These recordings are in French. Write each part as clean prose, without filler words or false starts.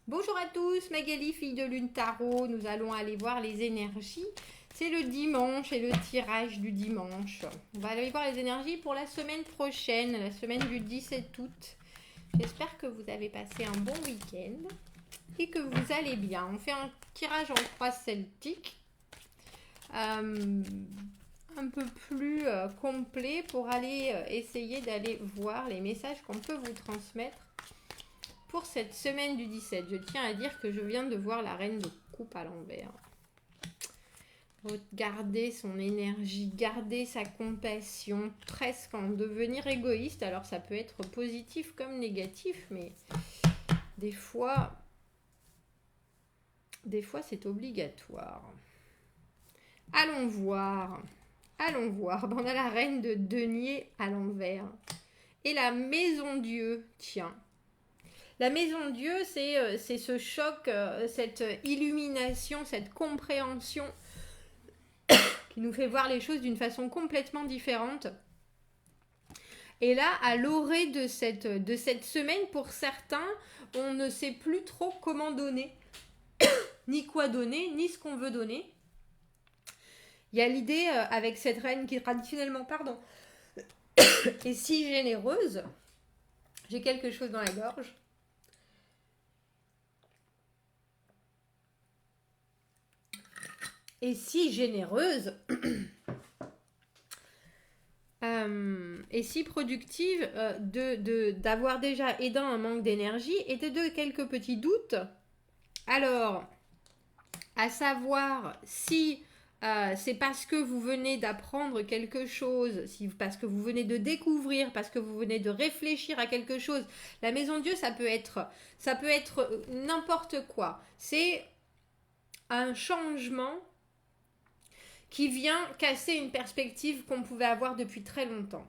Bonjour à tous, Magali, fille de Lune Tarot. Nous allons aller voir les énergies. C'est le dimanche et le tirage du dimanche. On va aller voir les énergies pour la semaine prochaine, la semaine du 17 août. J'espère que vous avez passé un bon week-end et que vous allez bien. On fait un tirage en croix celtique un peu plus complet pour aller essayer d'aller voir les messages qu'on peut vous transmettre pour cette semaine du 17. Je tiens à dire que je viens de voir la reine de coupe à l'envers. Garder son énergie, garder sa compassion, presque en devenir égoïste. Alors ça peut être positif comme négatif, mais des fois c'est obligatoire. Allons voir. On a la reine de denier à l'envers. Et la maison Dieu, tiens. La maison Dieu, c'est ce choc, cette illumination, cette compréhension qui nous fait voir les choses d'une façon complètement différente. Et là, à l'orée de cette semaine, pour certains, on ne sait plus trop comment donner, ni quoi donner, ni ce qu'on veut donner. Il y a l'idée avec cette reine qui traditionnellement, est si généreuse. J'ai quelque chose dans la gorge. Et si généreuse et si productive d'avoir déjà aidé un manque d'énergie et de quelques petits doutes. Alors, à savoir si c'est parce que vous venez d'apprendre quelque chose, parce que vous venez de découvrir, parce que vous venez de réfléchir à quelque chose. La maison Dieu, ça peut être n'importe quoi. C'est un changement qui vient casser une perspective qu'on pouvait avoir depuis très longtemps.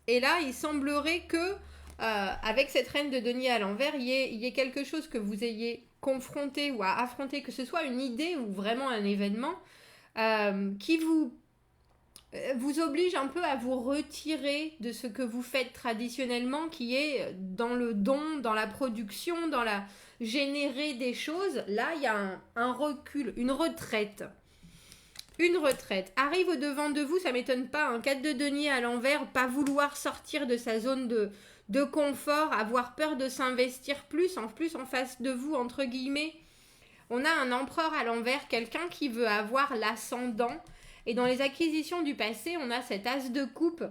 Et là, il semblerait que, avec cette reine de denier à l'envers, il y ait quelque chose que vous ayez confronté ou à affronter, que ce soit une idée ou vraiment un événement, qui vous oblige un peu à vous retirer de ce que vous faites traditionnellement, qui est dans le don, dans la production, dans la générer des choses. Là, il y a un recul, une retraite. Une retraite. Arrive au-devant de vous, ça m'étonne pas, un 4 de denier à l'envers, pas vouloir sortir de sa zone de confort, avoir peur de s'investir plus en face de vous, entre guillemets. On a un empereur à l'envers, quelqu'un qui veut avoir l'ascendant. Et dans les acquisitions du passé, on a cet as de coupe,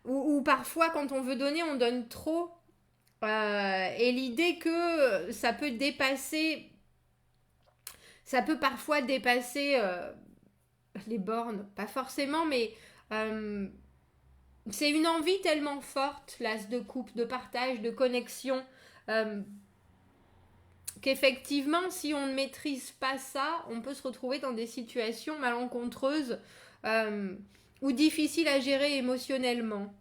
où parfois, quand on veut donner, on donne trop. Et l'idée que ça peut parfois dépasser les bornes, pas forcément, mais c'est une envie tellement forte, l'as de coupe, de partage, de connexion, qu'effectivement, si on ne maîtrise pas ça, on peut se retrouver dans des situations malencontreuses ou difficiles à gérer émotionnellement.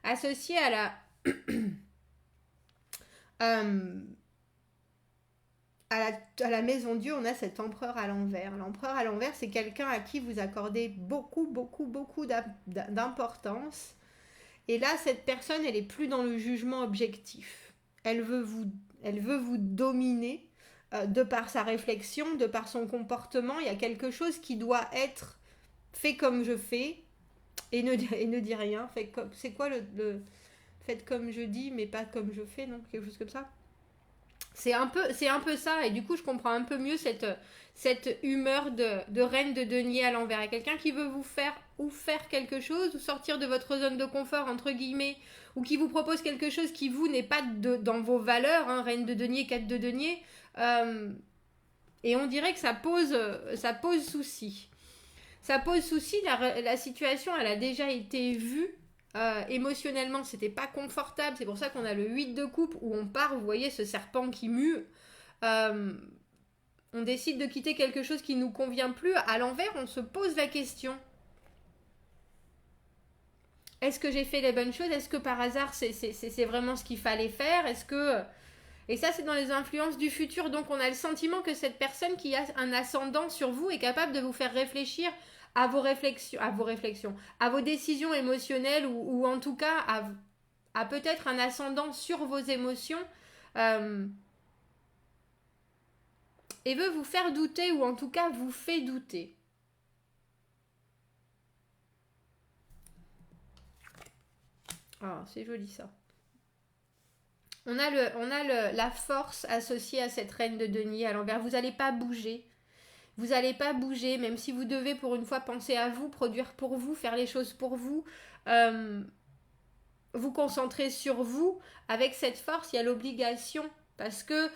Associé à la à la maison Dieu, on a cet empereur à l'envers. L'empereur à l'envers, c'est quelqu'un à qui vous accordez beaucoup d'importance. Et là, cette personne, elle est plus dans le jugement objectif. Elle veut vous dominer de par sa réflexion, de par son comportement. Il y a quelque chose qui doit être fait comme je fais et ne dit rien. C'est quoi le faites comme je dis, mais pas comme je fais, non? Quelque chose comme ça. C'est un peu ça, et du coup je comprends un peu mieux cette humeur de reine de denier à l'envers. Et quelqu'un qui veut vous faire quelque chose, ou sortir de votre zone de confort, entre guillemets, ou qui vous propose quelque chose qui vous n'est pas dans vos valeurs, hein, reine de denier, 4 de denier, et on dirait que ça pose souci. Ça pose souci, la situation elle a déjà été vue. Émotionnellement, c'était pas confortable. C'est pour ça qu'on a le 8 de coupe où on part, vous voyez, ce serpent qui mue. On décide de quitter quelque chose qui ne nous convient plus. À l'envers, on se pose la question. Est-ce que j'ai fait les bonnes choses? Est-ce que par hasard, c'est vraiment ce qu'il fallait faire? Est-ce que... Et ça, c'est dans les influences du futur. Donc, on a le sentiment que cette personne qui a un ascendant sur vous est capable de vous faire réfléchir à vos réflexions, à vos décisions émotionnelles ou en tout cas à peut-être un ascendant sur vos émotions euh, et veut vous faire douter, ou en tout cas vous fait douter. Ah, c'est joli ça. On a la force associée à cette reine de denier à l'envers. Vous n'allez pas bouger. Vous n'allez pas bouger, même si vous devez pour une fois penser à vous, produire pour vous, faire les choses pour vous, vous concentrer sur vous. Avec cette force, il y a l'obligation. Parce que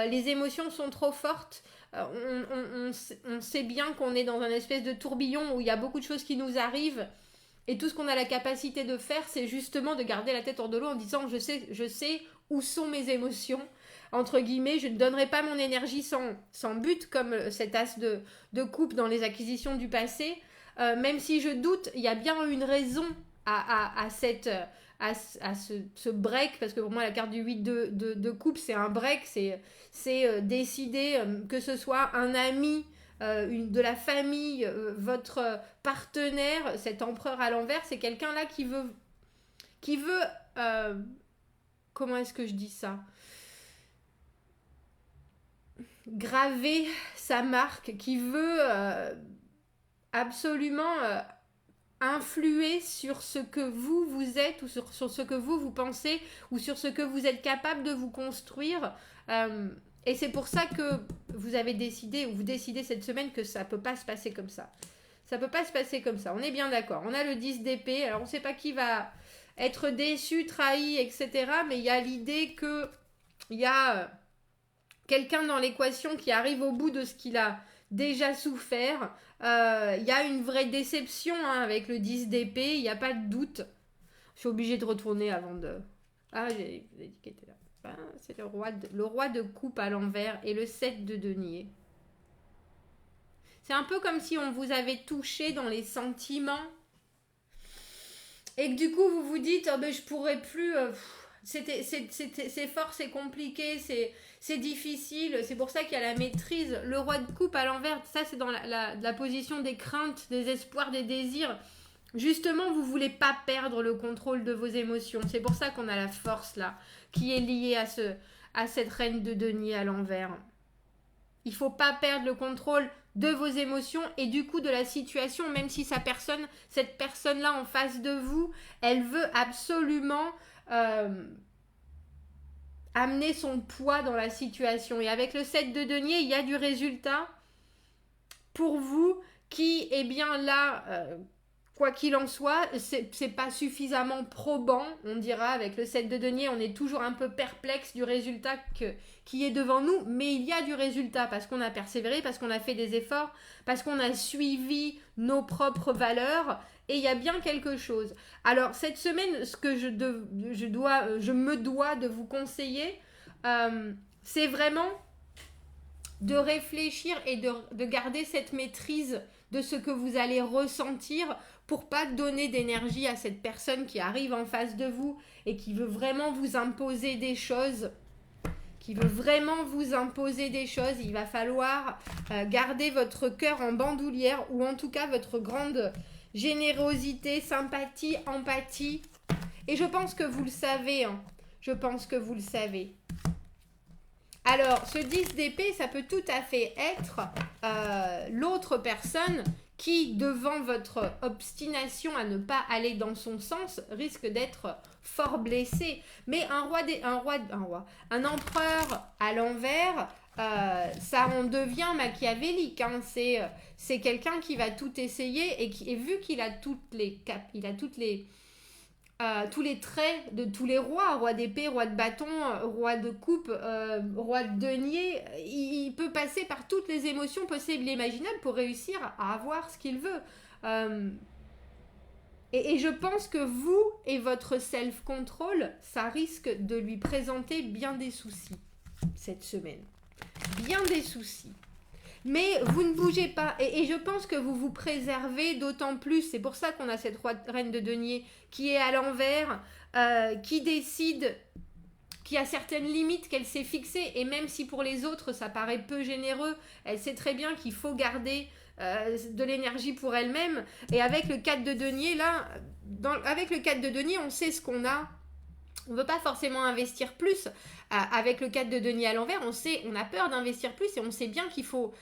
les émotions sont trop fortes. On sait bien qu'on est dans un espèce de tourbillon où il y a beaucoup de choses qui nous arrivent. Et tout ce qu'on a la capacité de faire, c'est justement de garder la tête hors de l'eau en disant je sais où sont mes émotions. Entre guillemets, je ne donnerai pas mon énergie sans but, comme cet as de coupe dans les acquisitions du passé. Même si je doute, il y a bien une raison à ce break, parce que pour moi la carte du 8 de coupe, c'est un break, c'est décider que ce soit un ami, de la famille, votre partenaire, cet empereur à l'envers, c'est quelqu'un là qui veut comment est-ce que je dis ça, graver sa marque, qui veut absolument influer sur ce que vous êtes, ou sur ce que vous pensez, ou sur ce que vous êtes capable de vous construire. Et c'est pour ça que vous avez décidé, ou vous décidez cette semaine, que ça ne peut pas se passer comme ça. Ça ne peut pas se passer comme ça, on est bien d'accord. On a le 10 d'épée, alors on ne sait pas qui va être déçu, trahi, etc. Mais il y a l'idée qu'il y a quelqu'un dans l'équation qui arrive au bout de ce qu'il a déjà souffert. Il y a une vraie déception avec le 10 d'épée, il n'y a pas de doute. Je suis obligée de retourner avant de... Ah, j'ai dit qu'il était là. Ah, c'est le roi de coupe à l'envers et le 7 de denier. C'est un peu comme si on vous avait touché dans les sentiments et que du coup vous vous dites oh ben je pourrais plus, c'est fort, c'est compliqué, c'est difficile. C'est pour ça qu'il y a la maîtrise. Le roi de coupe à l'envers, ça c'est dans la position des craintes, des espoirs, des désirs. Justement, vous voulez pas perdre le contrôle de vos émotions. C'est pour ça qu'on a la force là, qui est liée à cette reine de denier à l'envers. Il faut pas perdre le contrôle de vos émotions et du coup de la situation, même si cette personne-là en face de vous, elle veut absolument amener son poids dans la situation. Et avec le 7 de denier, il y a du résultat pour vous qui, eh bien là, quoi qu'il en soit, c'est pas suffisamment probant, on dira. Avec le 7 de denier, on est toujours un peu perplexe du résultat qui est devant nous, mais il y a du résultat parce qu'on a persévéré, parce qu'on a fait des efforts, parce qu'on a suivi nos propres valeurs, et il y a bien quelque chose. Alors, cette semaine, ce que je me dois de vous conseiller, c'est vraiment de réfléchir et de garder cette maîtrise de ce que vous allez ressentir pour pas donner d'énergie à cette personne qui arrive en face de vous et qui veut vraiment vous imposer des choses. Il va falloir garder votre cœur en bandoulière, ou en tout cas votre grande générosité, sympathie, empathie. Et je pense que vous le savez. Alors, ce 10 d'épée, ça peut tout à fait être l'autre personne qui, devant votre obstination à ne pas aller dans son sens, risque d'être fort blessé. Mais un empereur à l'envers, ça en devient machiavélique. Hein. C'est quelqu'un qui va tout essayer et vu qu'il a tous les traits de tous les rois, roi d'épée, roi de bâton, roi de coupe, roi de denier, il peut passer par toutes les émotions possibles et imaginables pour réussir à avoir ce qu'il veut. Et je pense que vous et votre self-control, ça risque de lui présenter bien des soucis cette semaine. Bien des soucis. Mais vous ne bougez pas. Et je pense que vous vous préservez d'autant plus. C'est pour ça qu'on a cette reine de denier qui est à l'envers, qui décide, qui a certaines limites qu'elle s'est fixées. Et même si pour les autres, ça paraît peu généreux, elle sait très bien qu'il faut garder de l'énergie pour elle-même. Et avec le 4 de denier, là, avec le 4 de denier, on sait ce qu'on a On ne veut pas forcément investir plus. Avec le 4 de denier à l'envers, on a peur d'investir plus et on sait bien qu'il faut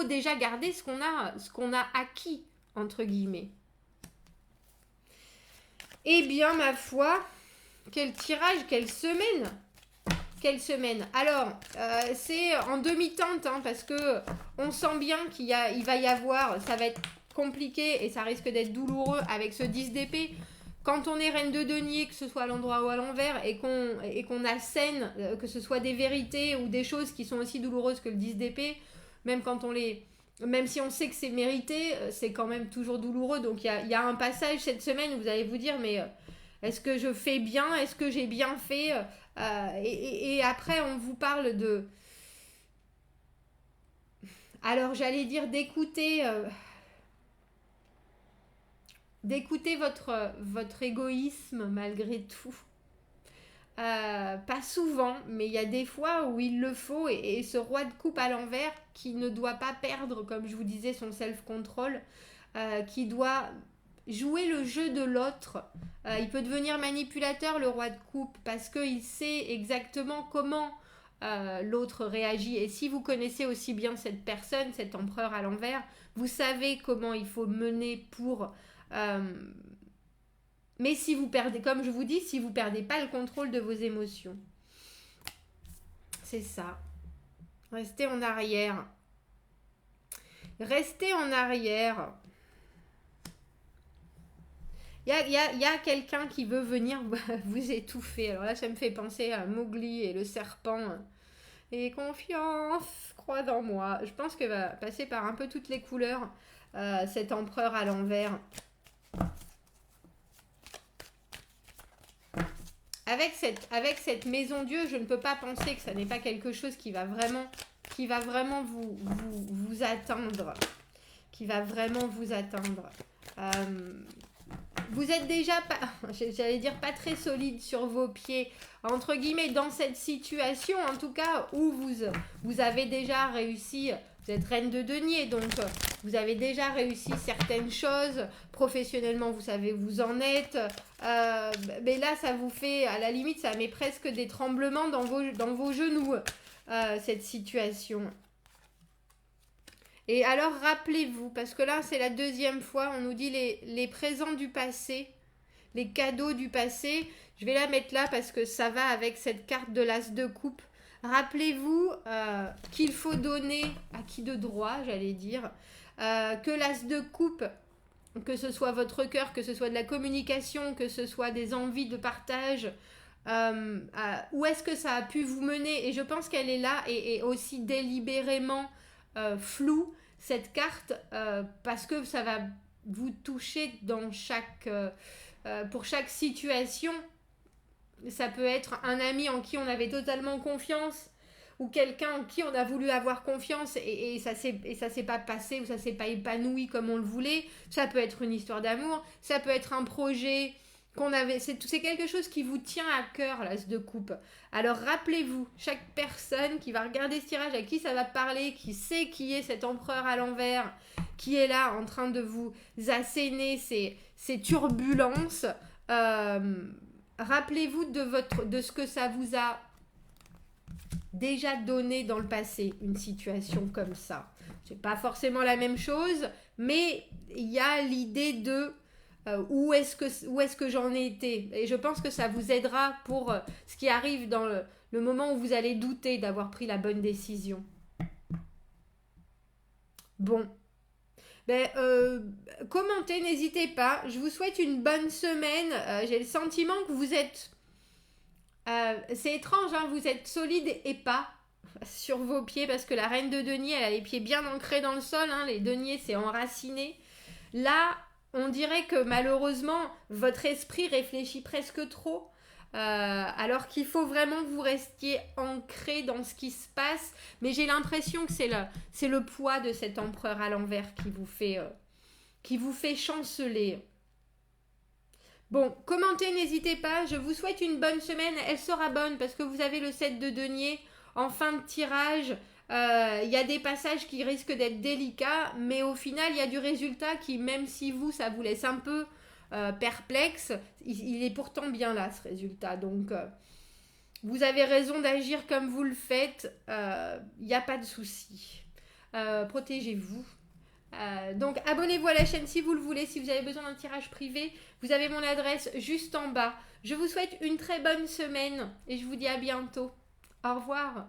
déjà garder ce qu'on a acquis, entre guillemets. Eh bien, ma foi, quel tirage, quelle semaine! Quelle semaine! Alors, c'est en demi-teinte, hein, parce que on sent bien il va y avoir, ça va être compliqué et ça risque d'être douloureux avec ce 10 d'épée. Quand on est reine de denier, que ce soit à l'endroit ou à l'envers, et qu'on assène, que ce soit des vérités ou des choses qui sont aussi douloureuses que le 10 d'épée, même si on sait que c'est mérité, c'est quand même toujours douloureux. Donc il y a un passage cette semaine où vous allez vous dire, mais est-ce que je fais bien? Est-ce que j'ai bien fait? Et après, on vous parle de... Alors, j'allais dire d'écouter votre égoïsme malgré tout. Pas souvent, mais il y a des fois où il le faut, et ce roi de coupe à l'envers qui ne doit pas perdre, comme je vous disais, son self-control, qui doit jouer le jeu de l'autre. Il peut devenir manipulateur, le roi de coupe, parce qu'il sait exactement comment l'autre réagit. Et si vous connaissez aussi bien cette personne, cet empereur à l'envers, vous savez comment il faut mener pour... mais si vous perdez, comme je vous dis, si vous perdez pas le contrôle de vos émotions. C'est ça. Restez en arrière. Restez en arrière. Il y a quelqu'un qui veut venir vous étouffer. Alors là, ça me fait penser à Mowgli et le serpent. Et confiance, crois dans moi. Je pense qu'elle va passer par un peu toutes les couleurs, cet empereur à l'envers. Avec cette maison Dieu, je ne peux pas penser que ça n'est pas quelque chose qui va vraiment vous atteindre. Qui va vraiment vous atteindre. Vous êtes déjà pas, j'allais dire pas très solide sur vos pieds, entre guillemets, dans cette situation, en tout cas, où vous avez déjà réussi. Vous êtes reine de denier, donc vous avez déjà réussi certaines choses. Professionnellement, vous savez où vous en êtes. Mais là, ça vous fait, à la limite, ça met presque des tremblements dans vos genoux, cette situation. Et alors, rappelez-vous, parce que là, c'est la deuxième fois, on nous dit les présents du passé, les cadeaux du passé. Je vais la mettre là parce que ça va avec cette carte de l'as de coupe. Rappelez-vous qu'il faut donner à qui de droit, j'allais dire, que l'as de coupe, que ce soit votre cœur, que ce soit de la communication, que ce soit des envies de partage, où est-ce que ça a pu vous mener? Et je pense qu'elle est là et aussi délibérément floue, cette carte, parce que ça va vous toucher dans pour chaque situation. Ça peut être un ami en qui on avait totalement confiance, ou quelqu'un en qui on a voulu avoir confiance et ça s'est pas passé, ou ça s'est pas épanoui comme on le voulait. Ça peut être une histoire d'amour, ça peut être un projet qu'on avait, c'est quelque chose qui vous tient à cœur, l'as de coupe. Alors rappelez-vous, chaque personne qui va regarder ce tirage, à qui ça va parler, qui sait qui est cet empereur à l'envers, qui est là en train de vous asséner ces turbulences, rappelez-vous de ce que ça vous a déjà donné dans le passé, une situation comme ça. C'est pas forcément la même chose, mais il y a l'idée de où est-ce que j'en ai été. Et je pense que ça vous aidera pour ce qui arrive dans le moment où vous allez douter d'avoir pris la bonne décision. Bon. Commentez, n'hésitez pas. Je vous souhaite une bonne semaine. J'ai le sentiment que vous êtes... c'est étrange, hein, vous êtes solide et pas sur vos pieds, parce que la reine de denier, elle a les pieds bien ancrés dans le sol, hein, les deniers, c'est enraciné. Là, on dirait que malheureusement, votre esprit réfléchit presque trop, alors qu'il faut vraiment que vous restiez ancré dans ce qui se passe. Mais j'ai l'impression que c'est le poids de cet empereur à l'envers qui vous fait chanceler. Bon, commentez, n'hésitez pas. Je vous souhaite une bonne semaine. Elle sera bonne parce que vous avez le 7 de denier en fin de tirage. Il y a des passages qui risquent d'être délicats, mais au final, il y a du résultat qui, même si ça vous laisse un peu perplexe, il est pourtant bien là ce résultat. Donc vous avez raison d'agir comme vous le faites, il n'y a pas de souci. Protégez-vous. Donc abonnez-vous à la chaîne si vous le voulez, si vous avez besoin d'un tirage privé, vous avez mon adresse juste en bas. Je vous souhaite une très bonne semaine et je vous dis à bientôt. Au revoir.